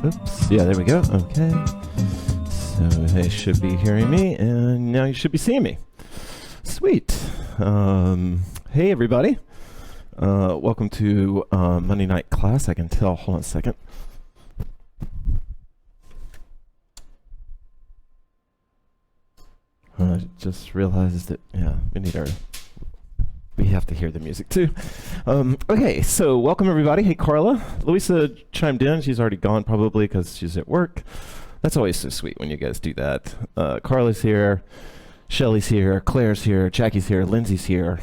Oops. Yeah, there we go. Okay. So they should be hearing me, and now you should be seeing me. Sweet. Hey, everybody. Welcome to Monday night class. I can tell. Hold on a second. I just realized that, yeah, we have to hear the music too. Okay, so welcome everybody. Hey, Carla. Louisa chimed in. She's already gone probably because she's at work. That's always so sweet when you guys do that. Carla's here. Shelly's here. Claire's here. Jackie's here. Lindsay's here.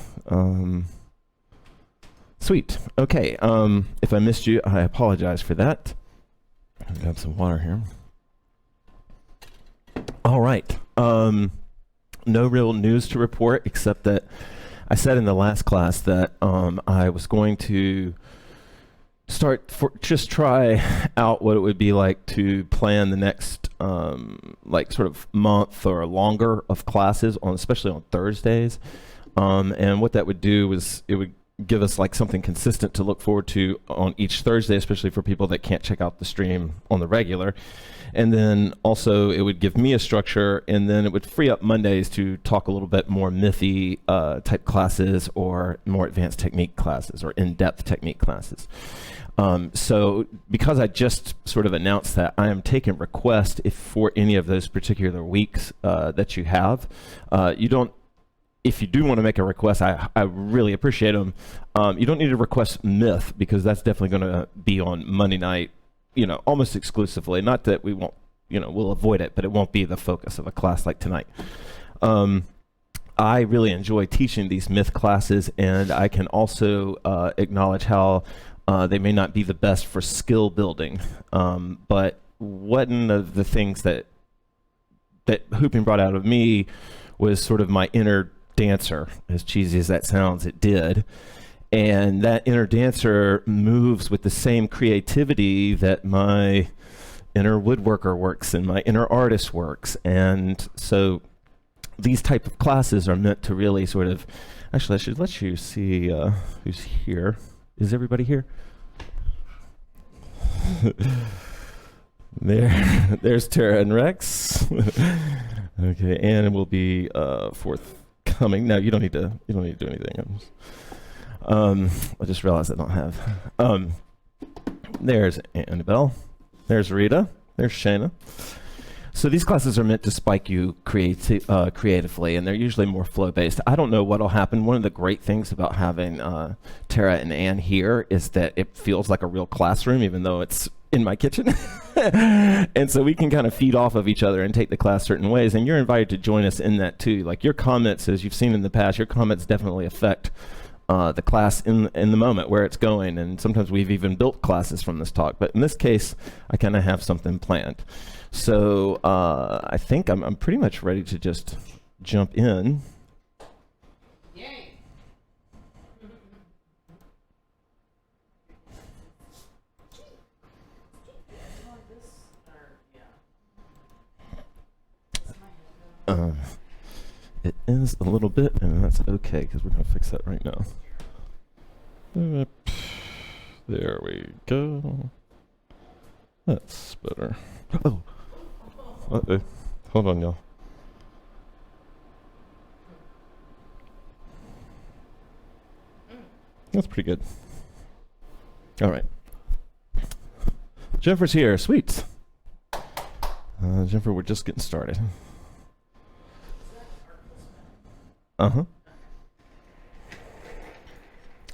Sweet. Okay. If I missed you, I apologize for that. I'll grab some water here. All right. No real news to report except that I said in the last class that I was going to try out what it would be like to plan the next like sort of month or longer of classes especially on Thursdays. And what that would do was it would give us like something consistent to look forward to on each Thursday, especially for people that can't check out the stream on the regular. And then also it would give me a structure, and then it would free up Mondays to talk a little bit more mythy type classes or more advanced technique classes or in-depth technique classes. So because I just sort of announced that, I am taking requests for any of those particular weeks that you have. If you do want to make a request, I really appreciate them. You don't need to request myth because that's definitely going to be on Monday night, almost exclusively. Not that we won't, we'll avoid it, but it won't be the focus of a class like tonight. I really enjoy teaching these myth classes, and I can also acknowledge how they may not be the best for skill building. But one of the things that hooping brought out of me was sort of my inner dancer. As cheesy as that sounds, it did. And that inner dancer moves with the same creativity that my inner woodworker works and my inner artist works. And so these type of classes are meant to really sort of, actually I should let you see who's here. Is everybody here? There's Tara and Rex. Okay, and it will be forthcoming. No, you don't need to do anything. I just realized I don't have. There's Annabelle. There's Rita. There's Shayna. So these classes are meant to spike you creatively, and they're usually more flow-based. I don't know what will happen. One of the great things about having Tara and Ann here is that it feels like a real classroom, even though it's in my kitchen. And so we can kind of feed off of each other and take the class certain ways, and you're invited to join us in that too. Like your comments, as you've seen in the past, your comments definitely affect the class in the moment where it's going, and sometimes we've even built classes from this talk. But in this case, I kind of have something planned. So I think I'm pretty much ready to just jump in. Yay! It is a little bit, and that's okay because we're going to fix that right now. There we go. That's better. Oh. Uh-oh. Hold on, y'all. That's pretty good. All right. Jennifer's here. Sweet. Jennifer, we're just getting started. Uh-huh.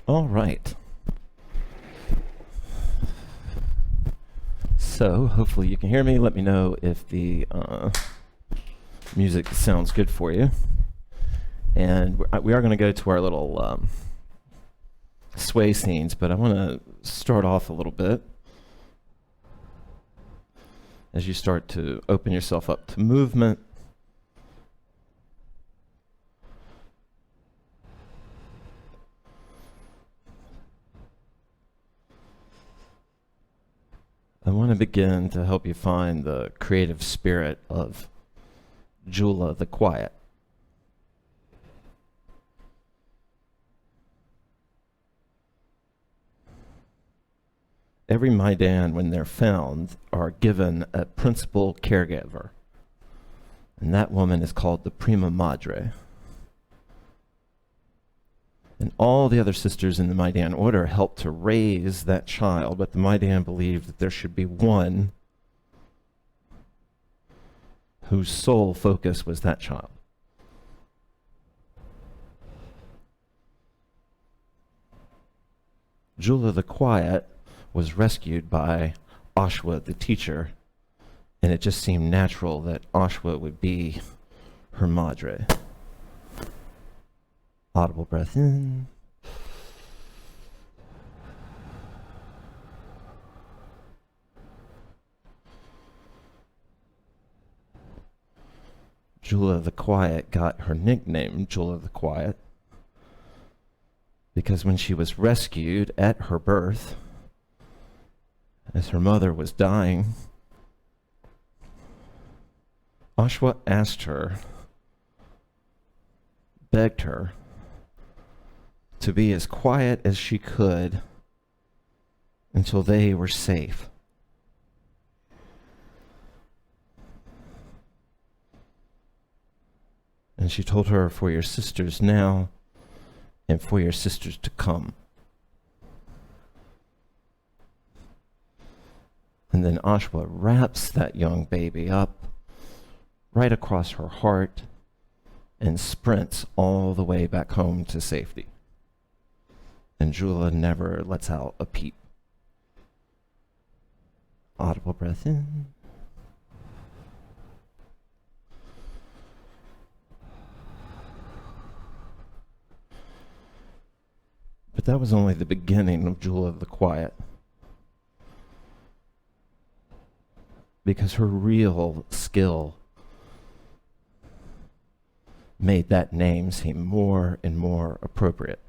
All right. So hopefully you can hear me. Let me know if the music sounds good for you. And we are going to go to our little sway scenes, but I want to start off a little bit as you start to open yourself up to movement. I want to begin to help you find the creative spirit of Julah the Quiet. every Maidan, when they're found, are given a principal caregiver. And that woman is called the prima madre. And all the other sisters in the Maidan order helped to raise that child, but the Maidan believed that there should be one whose sole focus was that child. Julah the Quiet was rescued by Ashwa the teacher, and it just seemed natural that Ashwa would be her madre. Audible breath in. Julah the Quiet got her nickname, Julah the Quiet, because when she was rescued at her birth, as her mother was dying, Ashwa asked her, begged her, to be as quiet as she could until they were safe. And she told her, for your sisters now and for your sisters to come. And then Ashwa wraps that young baby up right across her heart and sprints all the way back home to safety. And Julah never lets out a peep. Audible breath in. But that was only the beginning of Julah the Quiet. Because her real skill made that name seem more and more appropriate.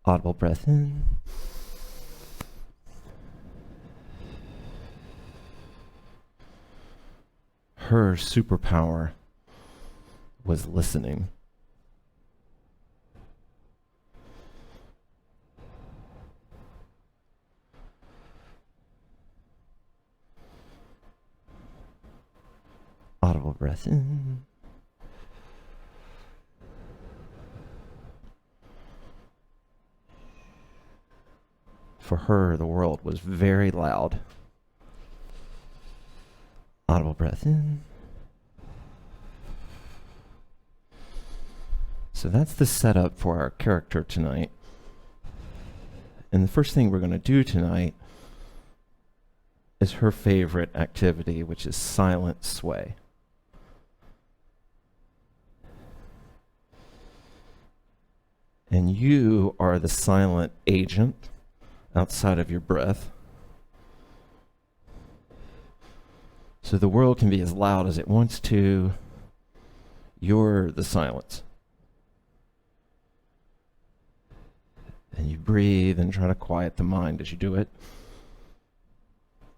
Audible breath in. Her superpower was listening. Audible breath in. For her, the world was very loud. Audible breath in. So that's the setup for our character tonight. And the first thing we're going to do tonight is her favorite activity, which is silent sway. And you are the silent agent outside of your breath. So the world can be as loud as it wants to. You're the silence. And you breathe and try to quiet the mind as you do it.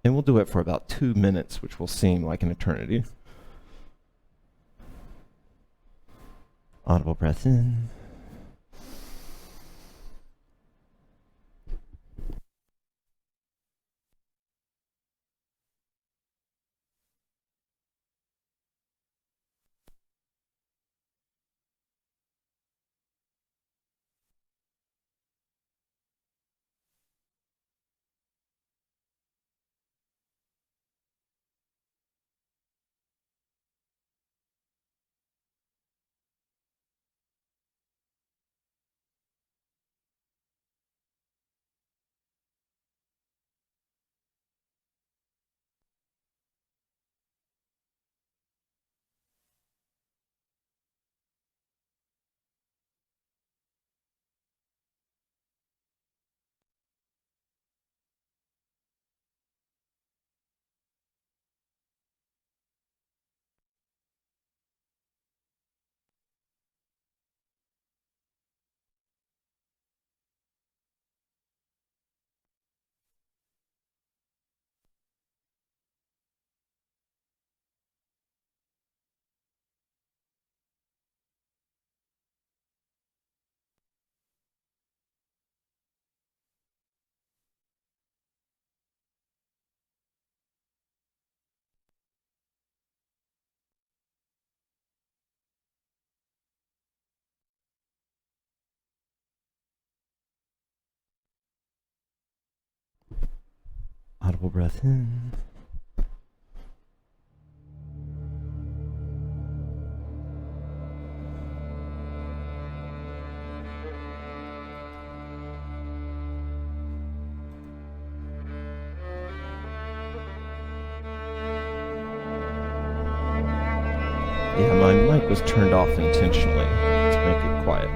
And we'll do it for about 2 minutes, which will seem like an eternity. Audible breath in. Audible breath in. Yeah, my mic was turned off intentionally to make it quiet.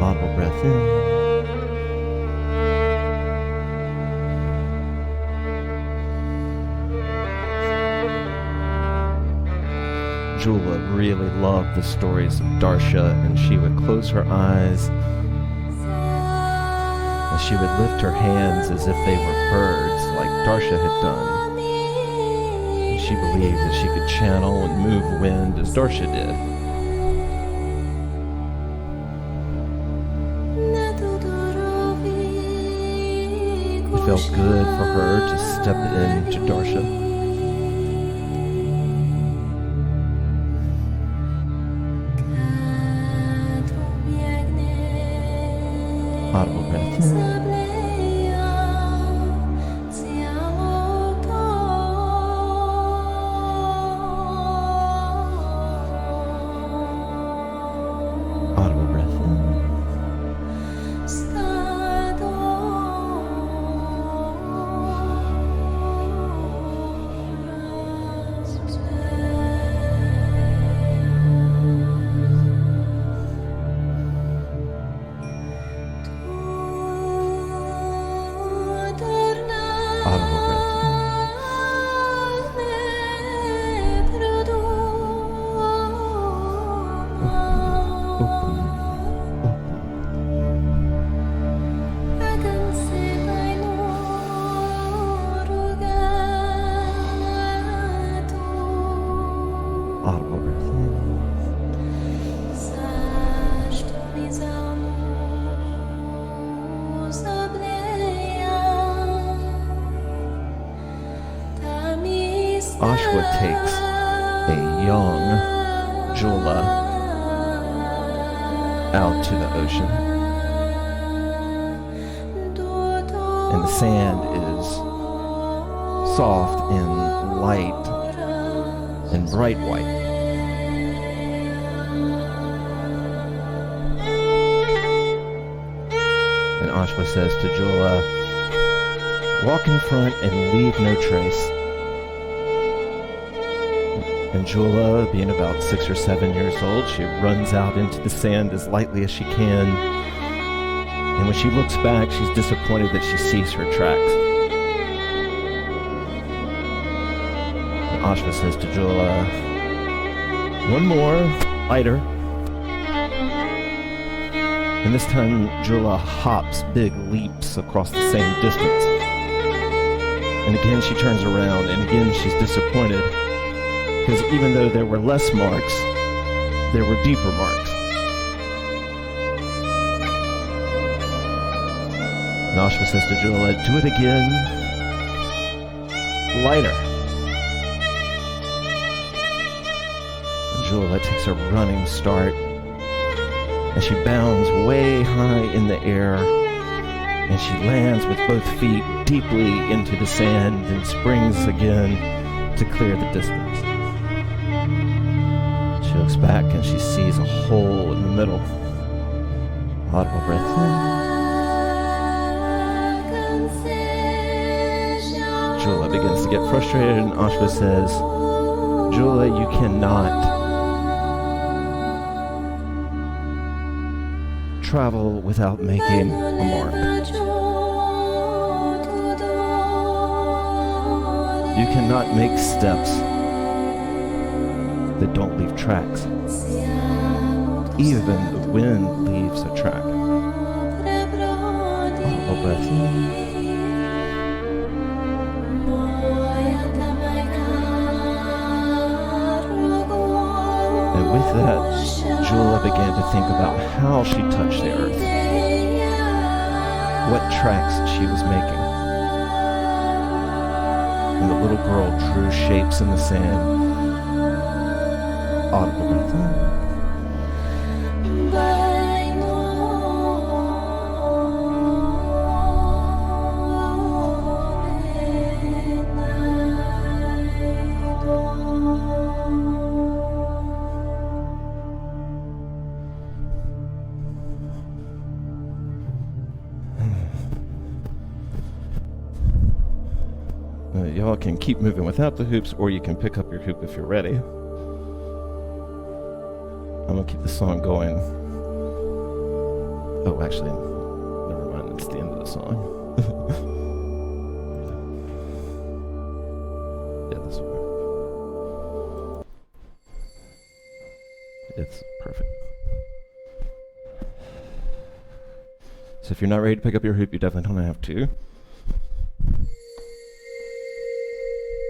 Audible breath in. Julah really loved the stories of Darsha, and she would close her eyes and she would lift her hands as if they were birds, like Darsha had done. And she believed that she could channel and move wind as Darsha did. It felt good for her to step into Darsha. Audible breath in. Audible breath in. Audible breath in. Audible breath in. Ashwa takes a young Julah out to the ocean, and the sand is soft and light and bright white. And Ashwa says to Julah, "Walk in front and leave no trace." And Julah, being about 6 or 7 years old, she runs out into the sand as lightly as she can. And when she looks back, she's disappointed that she sees her tracks. And Ashwa says to Julah, "One more, lighter." And this time, Julah hops big leaps across the same distance. And again, she turns around, and again, she's disappointed. Because even though there were less marks, there were deeper marks. And Ashwa says to Julah, "Do it again. Lighter." And Julah takes a running start, and she bounds way high in the air, and she lands with both feet deeply into the sand and springs again to clear the distance. She looks back and she sees a hole in the middle. Audible breath in. Julah begins to get frustrated, and Ashwa says, "Julah, you cannot travel without making a mark. You cannot make steps that don't leave tracks. Even the wind leaves a track." Audible breath in. And with that, Julah began to think about how she touched the earth, what tracks she was making. And the little girl drew shapes in the sand. Audible breath in. Y'all can keep moving without the hoops, or you can pick up your hoop if you're ready. I'm gonna keep the song going. Oh, actually, never mind. It's the end of the song. Yeah, this will work. It's perfect. So if you're not ready to pick up your hoop, you definitely don't have to.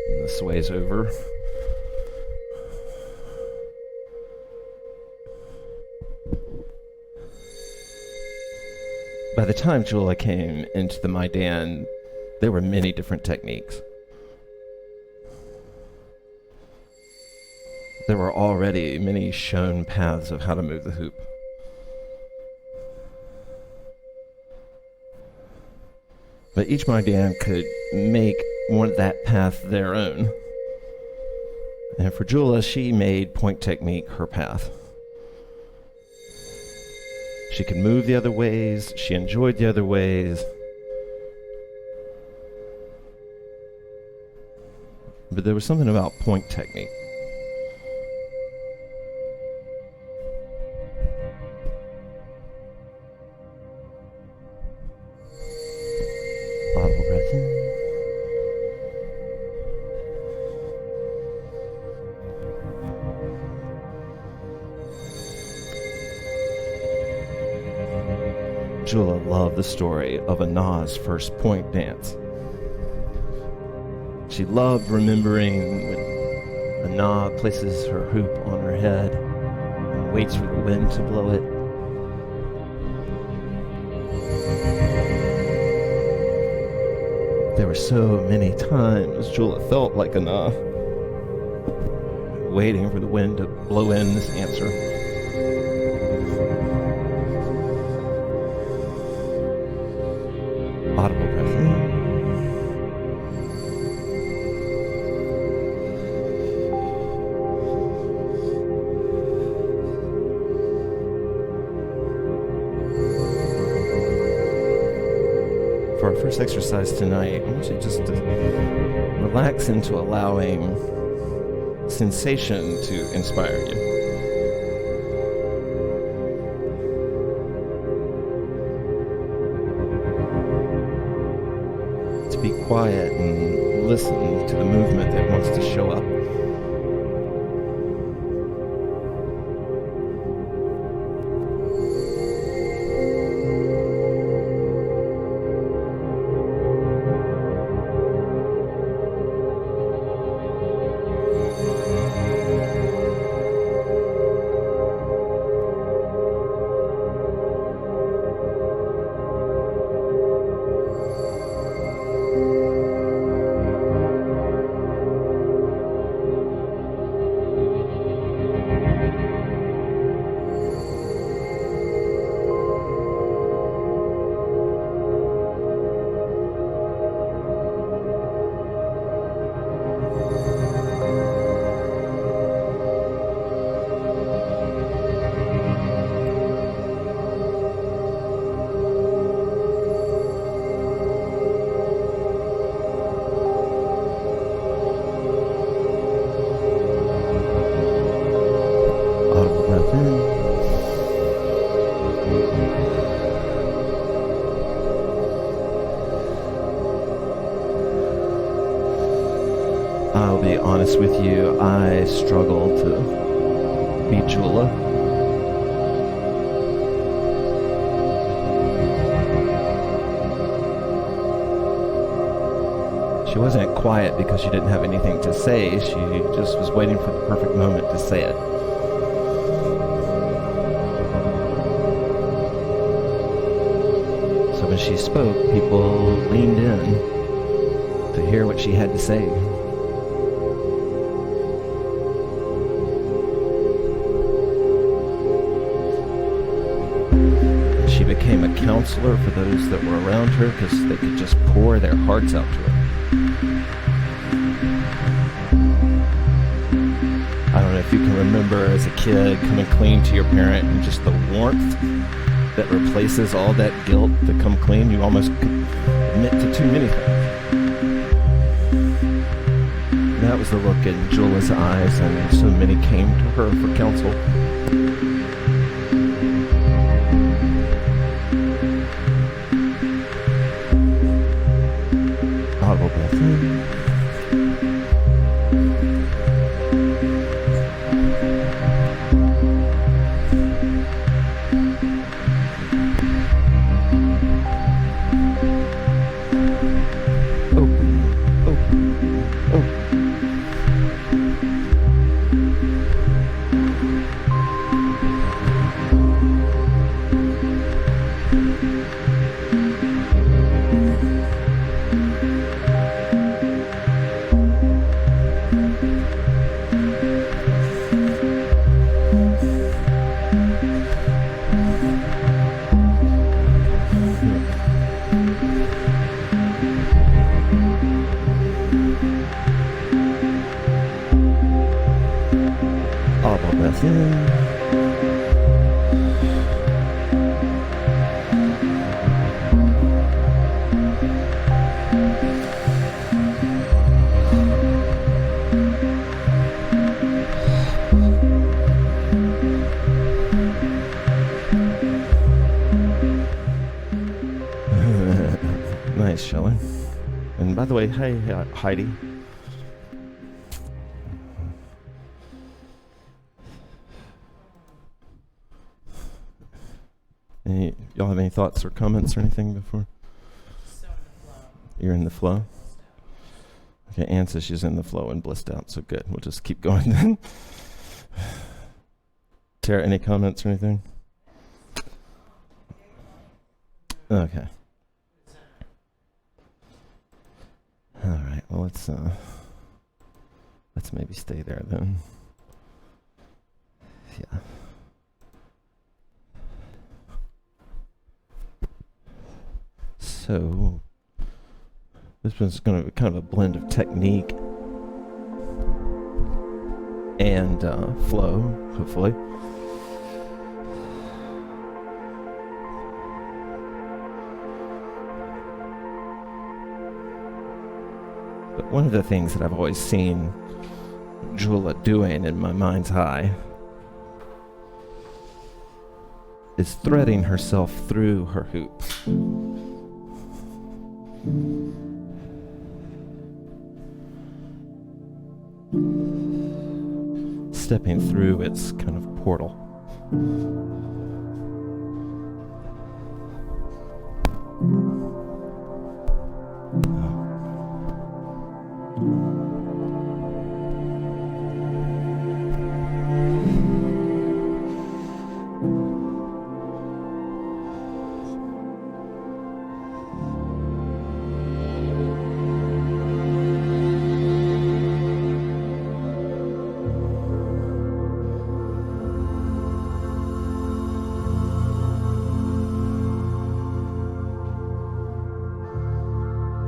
And this sways over. By the time Julah came into the Maidan, there were many different techniques. There were already many shown paths of how to move the hoop. But each Maidan could make that path their own. And for Julah, she made point technique her path. She could move the other ways, she enjoyed the other ways. But there was something about point technique. Audible breath in. Julah loved the story of Anah's first point dance. She loved remembering when Anah places her hoop on her head and waits for the wind to blow it. There were so many times Julah felt like Anah, waiting for the wind to blow in this answer. Audible breath in. For our first exercise tonight, I want you just to relax into allowing sensation to inspire you. Be quiet and listen to the movement that wants to show up. I'll be honest with you, I struggle to be Julah. She wasn't quiet because she didn't have anything to say. She just was waiting for the perfect moment to say it. So when she spoke, people leaned in to hear what she had to say. became a counselor for those that were around her because they could just pour their hearts out to her. I don't know if you can remember as a kid coming clean to your parent and just the warmth that replaces all that guilt to come clean. You almost admit to too many things. That was the look in Julah's eyes, and so many came to her for counsel. Audible breath in. Audible breath in. Nice, Shelley. And by the way, hey, Heidi. Y'all have any thoughts or comments or anything before? So in the flow. You're in the flow? Okay, Anne says she's in the flow and blissed out, so good. We'll just keep going then. Tara, any comments or anything? Okay. All right, well, let's maybe stay there then. Yeah. So, this one's going to be kind of a blend of technique and flow, hopefully. But one of the things that I've always seen Julah doing in my mind's eye is threading herself through her hoop. Stepping through its kind of portal.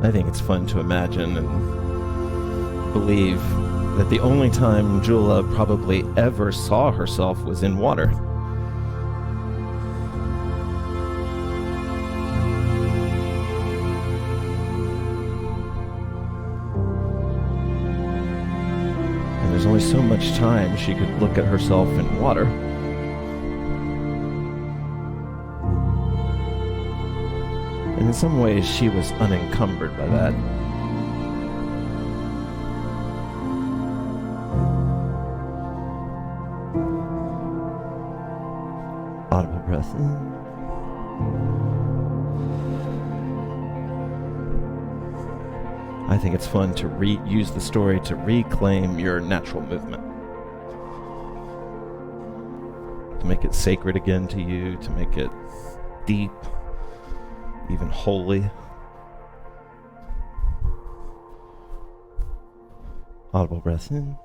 I think it's fun to imagine and believe that the only time Julah probably ever saw herself was in water. And there's only so much time she could look at herself in water. And in some ways, she was unencumbered by that. Audible breath in. I think it's fun to use the story to reclaim your natural movement. To make it sacred again to you, to make it deep, even holy. Audible breath in.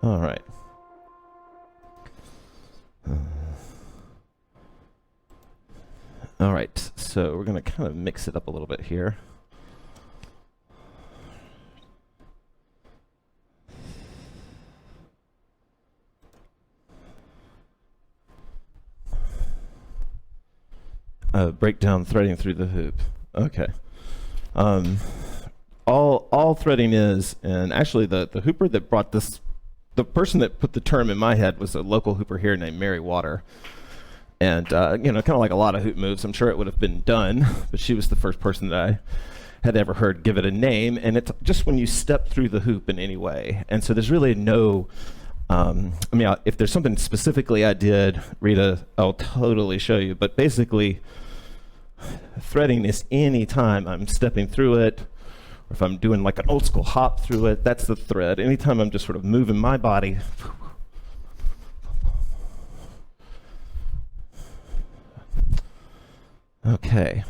All right. All right, so we're going to kind of mix it up a little bit here. Breakdown threading through the hoop. Okay. All threading is, and actually the hooper that brought this, the person that put the term in my head was a local hooper here named Mary Water. And, kind of like a lot of hoop moves, I'm sure it would have been done, but she was the first person that I had ever heard give it a name. And it's just when you step through the hoop in any way. And so there's really no, if there's something specifically I did, Rita, I'll totally show you. But basically, threading is any time I'm stepping through it, or if I'm doing like an old school hop through it, that's the thread. Anytime I'm just sort of moving my body. Okay.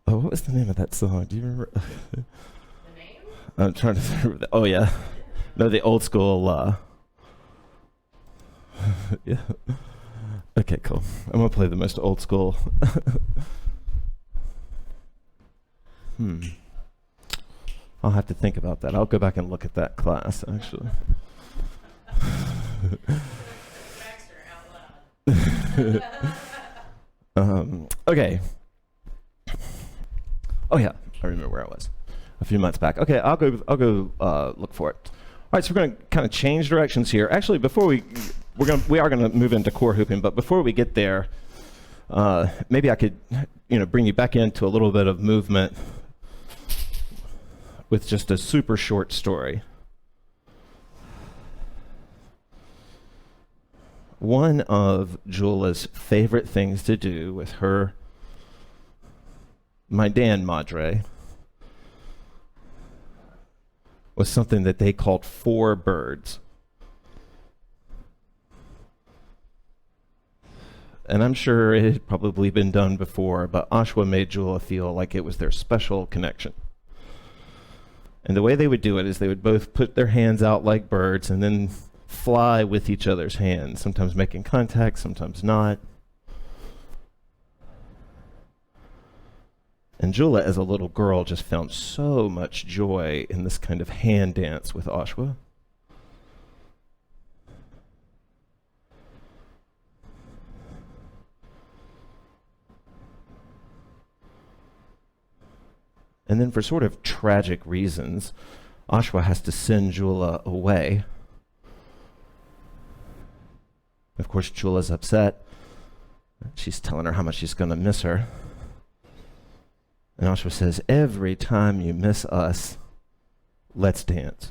Oh, what was the name of that song? Do you remember? The name? I'm trying to remember. Oh, yeah. No, the old school. Yeah. Okay, cool. I'm going to play the most old school. I'll have to think about that. I'll go back and look at that class, actually. Baxter out loud. Okay. Oh yeah, I remember where I was a few months back. Okay, I'll go look for it. All right, so we're going to kind of change directions here. Actually, before we are going to move into core hooping, but before we get there, maybe I could, bring you back into a little bit of movement with just a super short story. One of Julah's favorite things to do with my Dan Madre, was something that they called four birds. And I'm sure it had probably been done before, but Ashwa made Julah feel like it was their special connection. And the way they would do it is they would both put their hands out like birds and then fly with each other's hands, sometimes making contact, sometimes not. And Julah, as a little girl, just found so much joy in this kind of hand dance with Ashwa. And then for sort of tragic reasons, Ashwa has to send Julah away. Of course, Julah's upset. She's telling her how much she's going to miss her. And Ashwa says, every time you miss us, let's dance.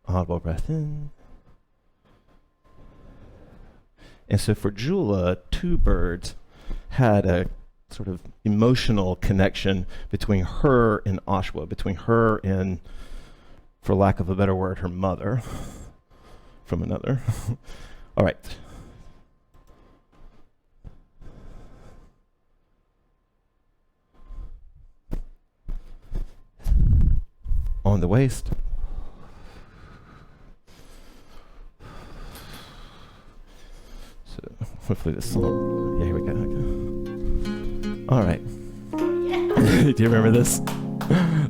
Audible breath in. And so for Julah, two birds had a sort of emotional connection between her and Ashwa, between her and, for lack of a better word, her mother from another. All right. On the waist. So hopefully this song, yeah, here we go. All right. Do you remember this?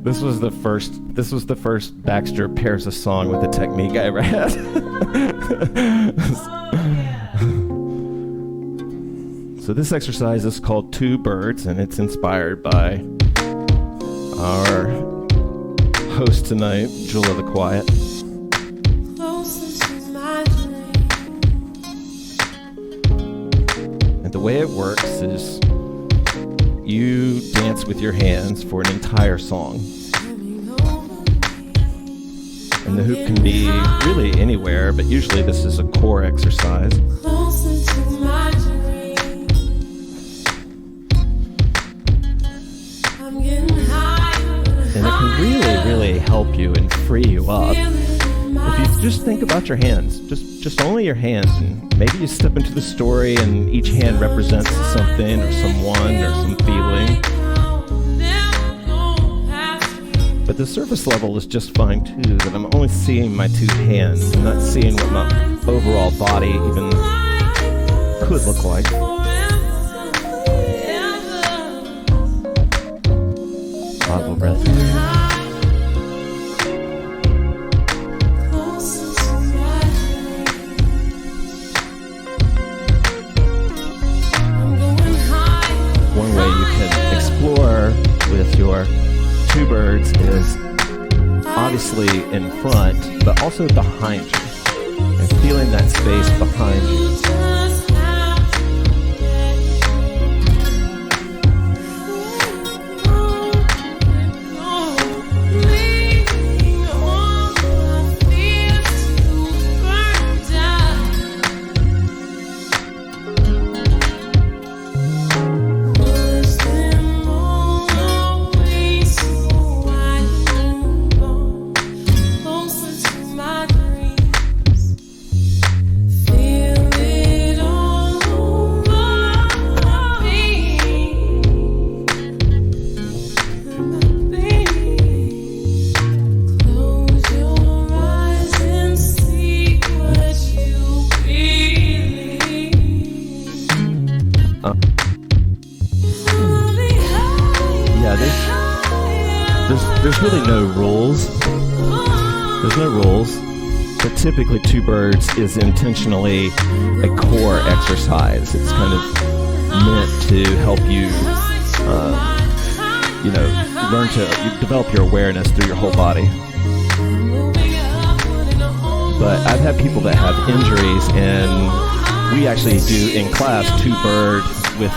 This was the first Baxter pairs a song with a technique I ever had. So this exercise is called Two Birds, and it's inspired by our host tonight, Julah the Quiet. And the way it works is you dance with your hands for an entire song. And the hoop can be really anywhere, but usually this is a core exercise. And it can really, really help you and free you up. If you just think about your hands, just only your hands, and maybe you step into the story and each hand represents something or someone or some feeling. But the surface level is just fine too, that I'm only seeing my two hands. I'm not seeing what my overall body even could look like. Audible breath. One way you can explore with your two birds is obviously in front, but also behind you, and feeling that space behind you. There's really no rules. There's no rules. But typically, two birds is intentionally a core exercise. It's kind of meant to help you, learn to develop your awareness through your whole body. But I've had people that have injuries, and we actually do in class two bird with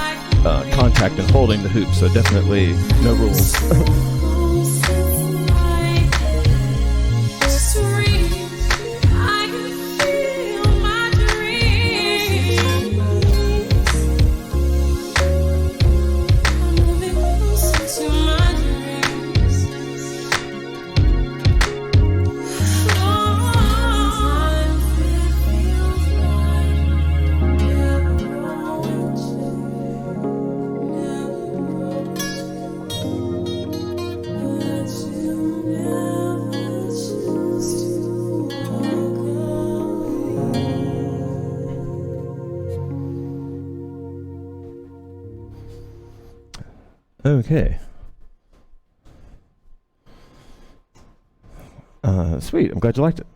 contact and holding the hoop. So definitely no rules. Okay. Sweet. I'm glad you liked it.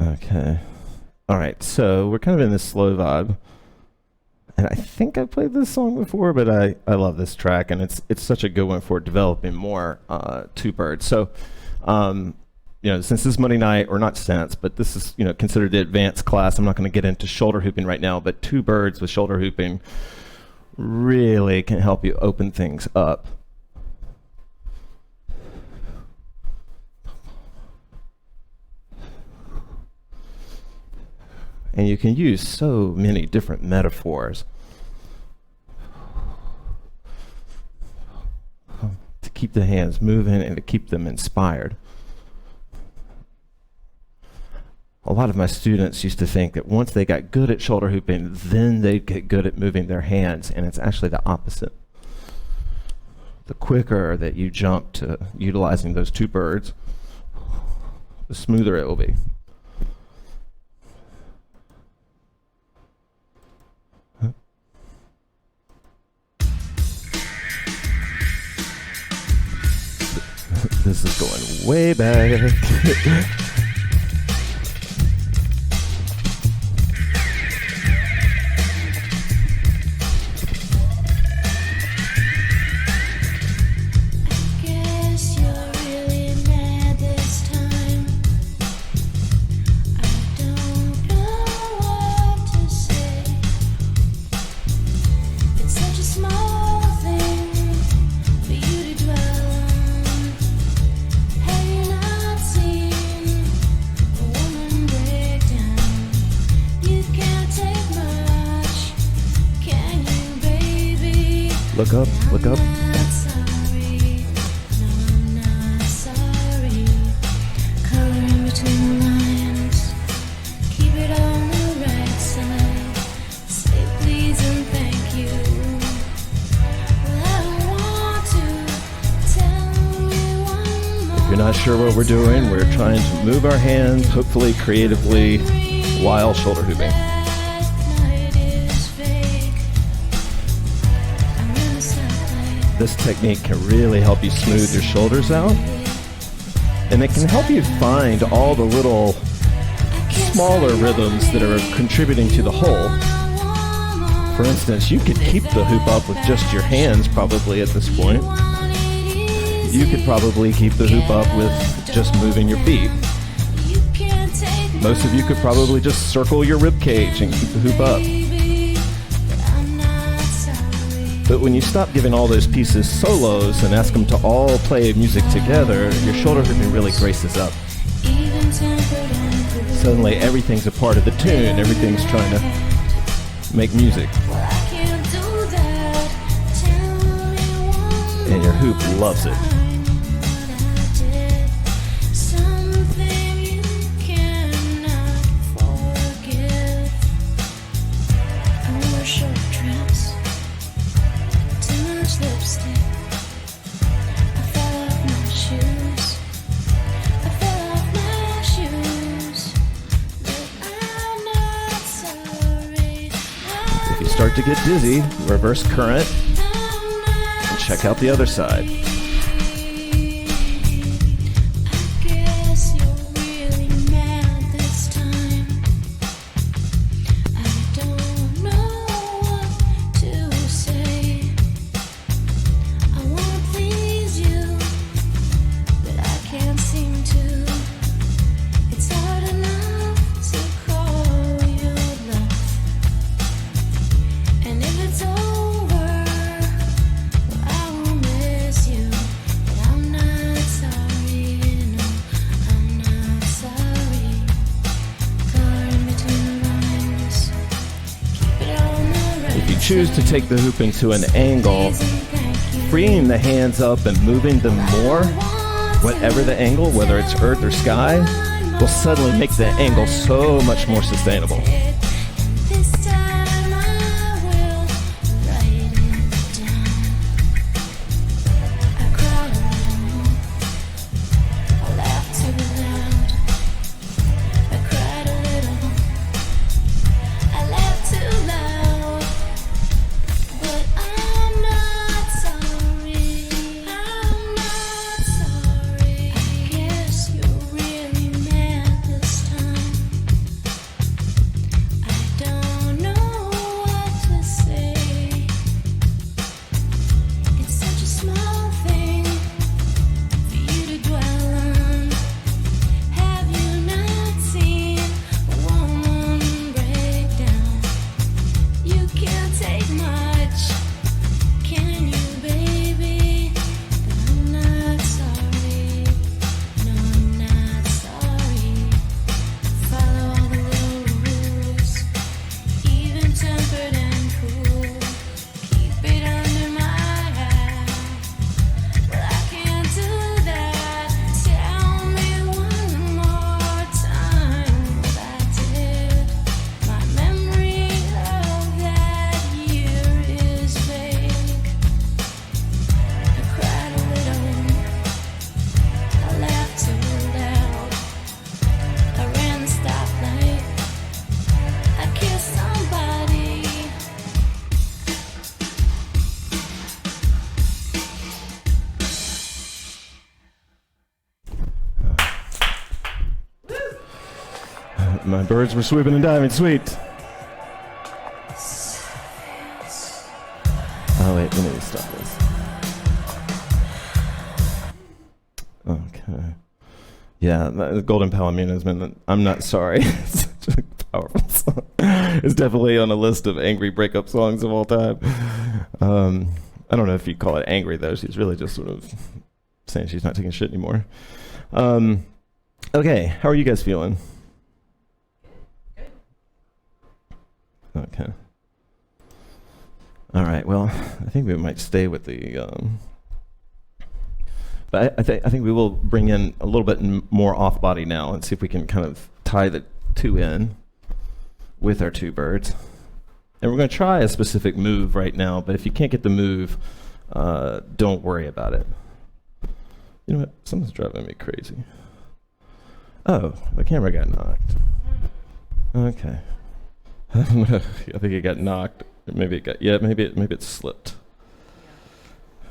Okay. All right. So we're kind of in this slow vibe, and I think I played this song before, but I love this track, and it's such a good one for developing more two birds. So, since this is Monday night, or not since, but this is considered the advanced class. I'm not going to get into shoulder hooping right now, but two birds with shoulder hooping really can help you open things up. And you can use so many different metaphors to keep the hands moving and to keep them inspired. A lot of my students used to think that once they got good at shoulder hooping, then they'd get good at moving their hands, and it's actually the opposite. The quicker that you jump to utilizing those two birds, the smoother it will be. This is going way back. Look up, look up. you're not sure what we're doing, we're trying to move our hands, hopefully creatively, while shoulder hooping. This technique can really help you smooth your shoulders out, and it can help you find all the little smaller rhythms that are contributing to the whole. For instance, you could keep the hoop up with just your hands probably at this point. You could probably keep the hoop up with just moving your feet. Most of you could probably just circle your rib cage and keep the hoop up. But when you stop giving all those pieces solos and ask them to all play music together, your shoulder hooping really graces up. Suddenly everything's a part of the tune, everything's trying to make music. And your hoop loves it. Start to get dizzy, reverse current, and check out the other side. Choose to take the hoop into an angle, freeing the hands up and moving them more, whatever the angle, whether it's earth or sky, will suddenly make the angle so much more sustainable. My birds were swooping and diving, sweet. Oh wait, we need to stop this. Okay. Yeah, the Golden Palomino has been, I'm not sorry. It's such a powerful song. It's definitely on a list of angry breakup songs of all time. I don't know if you call it angry though. She's really just sort of saying she's not taking shit anymore. Okay, how are you guys feeling? Okay. All right. Well, I think we might stay with the. But I think we will bring in a little bit more off body now and see if we can kind of tie the two in with our two birds. And we're going to try a specific move right now. But if you can't get the move, don't worry about it. You know what? Someone's driving me crazy. Oh, the camera got knocked. Okay. I don't know. I think it got knocked. Maybe it got, maybe it slipped.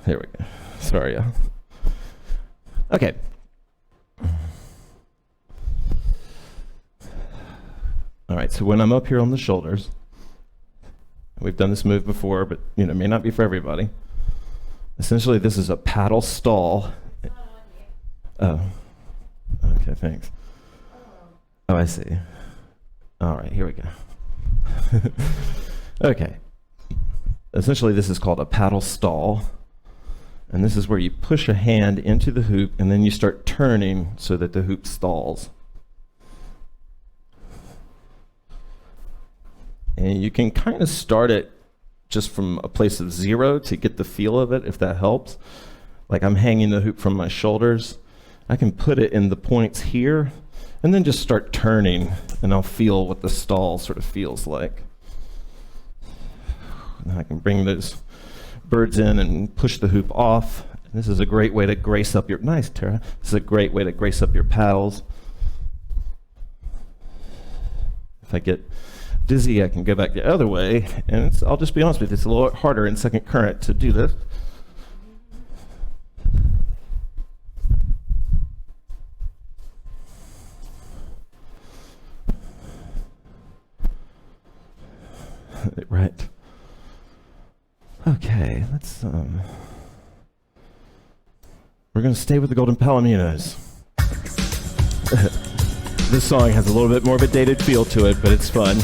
There we go. Sorry, y'all. Okay. All right, so when I'm up here on the shoulders, we've done this move before, but it may not be for everybody. Essentially, this is a paddle stall. Oh. Okay, thanks. Oh, I see. All right, here we go. Okay. Essentially, this is called a paddle stall. And this is where you push a hand into the hoop, and then you start turning so that the hoop stalls. And you can kind of start it just from a place of 0 to get the feel of it, if that helps. Like I'm hanging the hoop from my shoulders. I can put it in the points here, and then just start turning, and I'll feel what the stall sort of feels like. And I can bring those birds in and push the hoop off. This is a great way to grace up your, nice Tara, this is a great way to grace up your paddles. If I get dizzy, I can go back the other way, and I'll just be honest with you, it's a little harder in second current to do this. Right. Okay, let's we're gonna stay with the Golden Palominos. This song has a little bit more of a dated feel to it, but it's fun.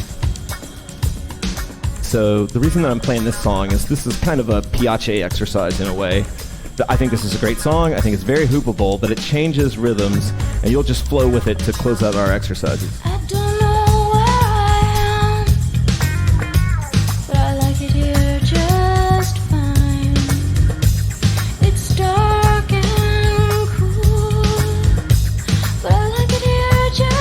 So the reason that I'm playing this song is this is kind of a Piace exercise in a way. I think this is a great song. I think it's very hoopable, but it changes rhythms, and you'll just flow with it to close out our exercises. I don't know where I am, but I like it here just fine. It's dark and cool, but I like it here just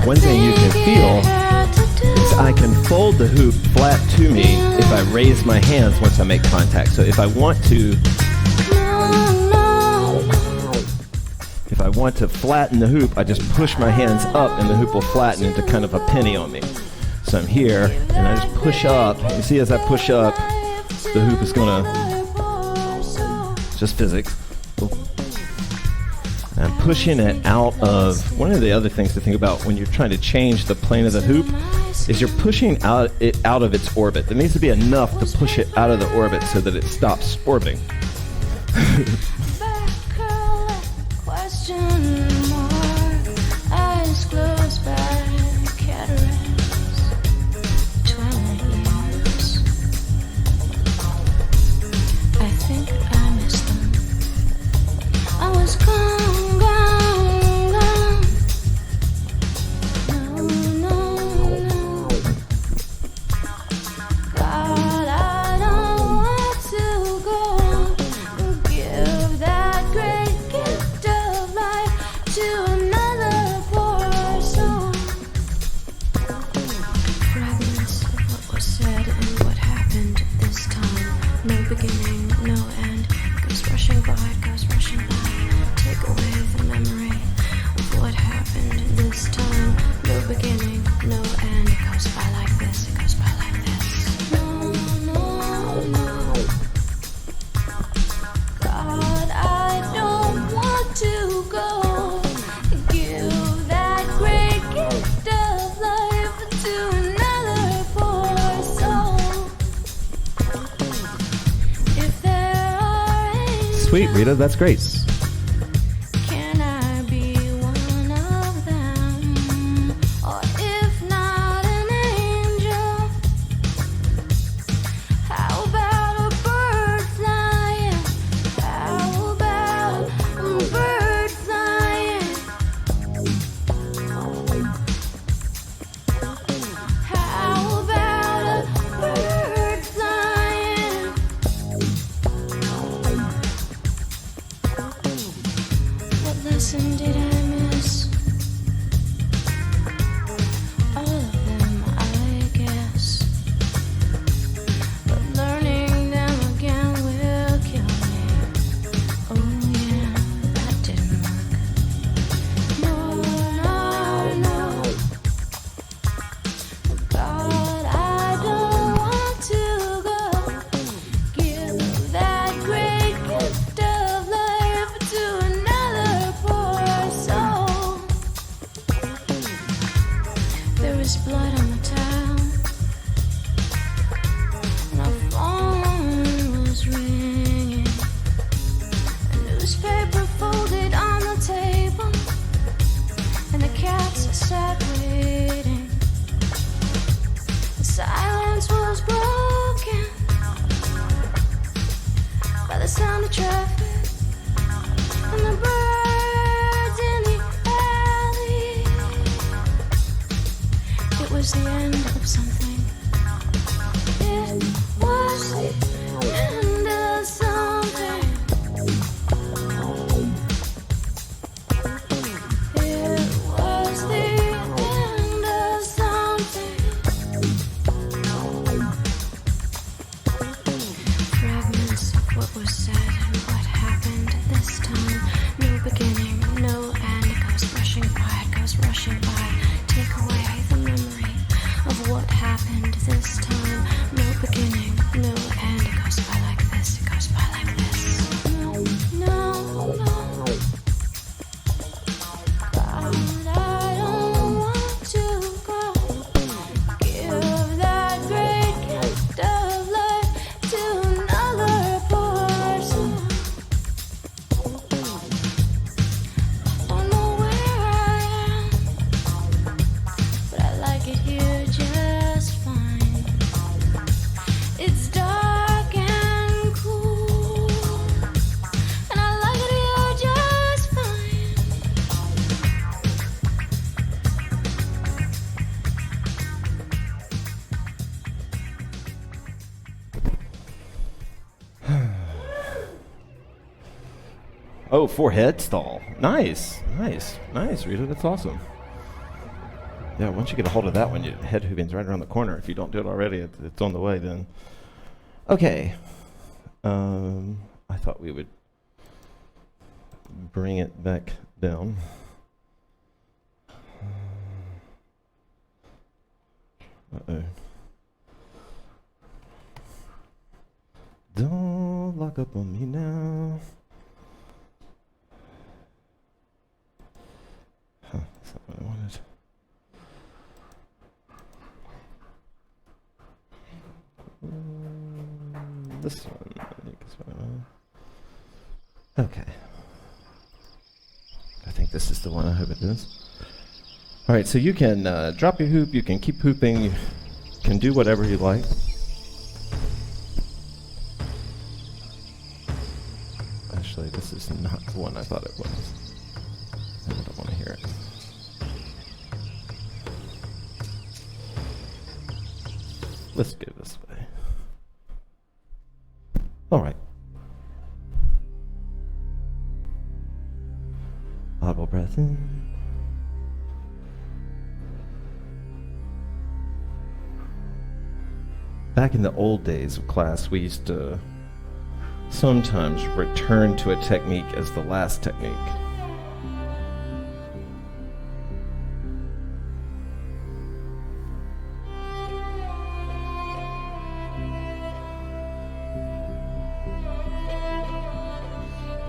One thing you can feel is I can fold the hoop flat to me if I raise my hands once I make contact. So if I want to flatten the hoop, I just push my hands up and the hoop will flatten into kind of a penny on me. So I'm here and I just push up. You see, as I push up, the hoop is gonna, just physics. I'm pushing it out of, one of the other things to think about when you're trying to change the plane of the hoop is you're pushing it out of its orbit. There needs to be enough to push it out of the orbit so that it stops orbiting. Sweet, Rita, that's great. Can I be one of them? Or if not an angel, how about a bird flying? How about a bird flying? lesson did I miss? All of them, I guess. But learning them again will kill me. Oh yeah, that didn't work. No, no, no. God, I don't want to go. Give that great gift of life to another poor soul. There was blood on the towel, and our phone was ringing. A newspaper folded on the table, and the cats sat waiting. The silence was broken by the sound of traffic and the birds in the alley. It was the end of something. It was the end of something. It was the end of something. Fragments of what was said and what happened this time. No beginning, no end. It goes rushing by, it goes rushing by. Take away the memory of what happened this time. No beginning, no end. It goes by like this, it goes by like this. No, no, no. God, I don't want to go. Give that great gift of life to another person. I don't know where I am, but I like it here just fine. It's dark and cool, and I like it here just fine. Oh, forehead stall. Nice, nice, nice, Rita. That's awesome. Yeah, once you get a hold of that one, your head hooping's right around the corner. If you don't do it already, it's on the way then. Okay. I thought we would bring it back down. Uh-oh. Don't lock up on me now. Huh, that's not what I wanted. This one, I think is what I want. Okay. I think this is the one. I hope it is. All right, so you can drop your hoop. You can keep hooping. You can do whatever you like. Actually, this is not the one I thought it was. I don't want to hear it. Let's go this way. All right. Audible breath in. Back in the old days of class, we used to sometimes return to a technique as the last technique.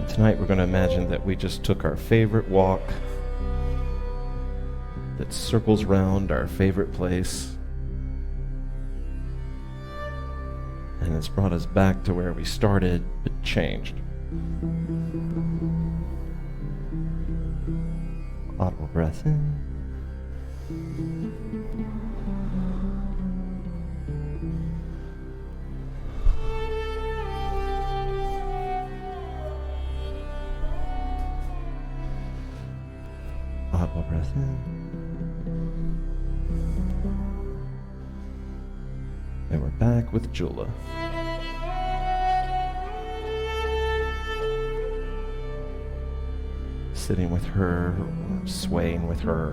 Tonight we're going to imagine that we just took our favorite walk that circles round our favorite place, and it's brought us back to where we started but changed. Audible breath in. Audible breath in. And we're back with Julah. sitting with her, or swaying with her.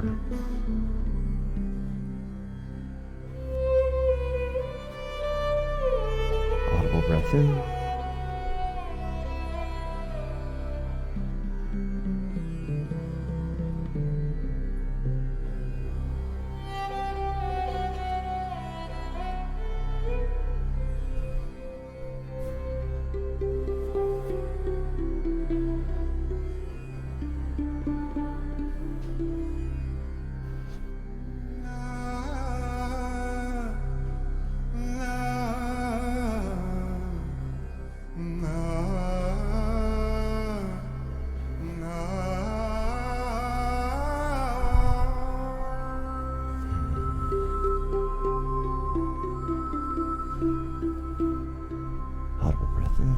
Audible breath in. Audible breath in.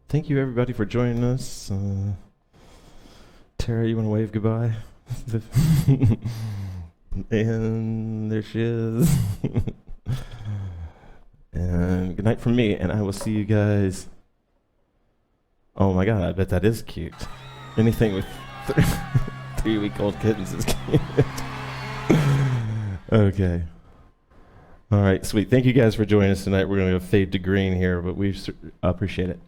Thank you, everybody, for joining us. Tara, you want to wave goodbye? And there she is. And good night from me, and I will see you guys. Oh my God, I bet that is cute. Anything with 3-week-old kittens is cute. Okay. All right, sweet. Thank you guys for joining us tonight. We're going to go fade to green here, but we appreciate it.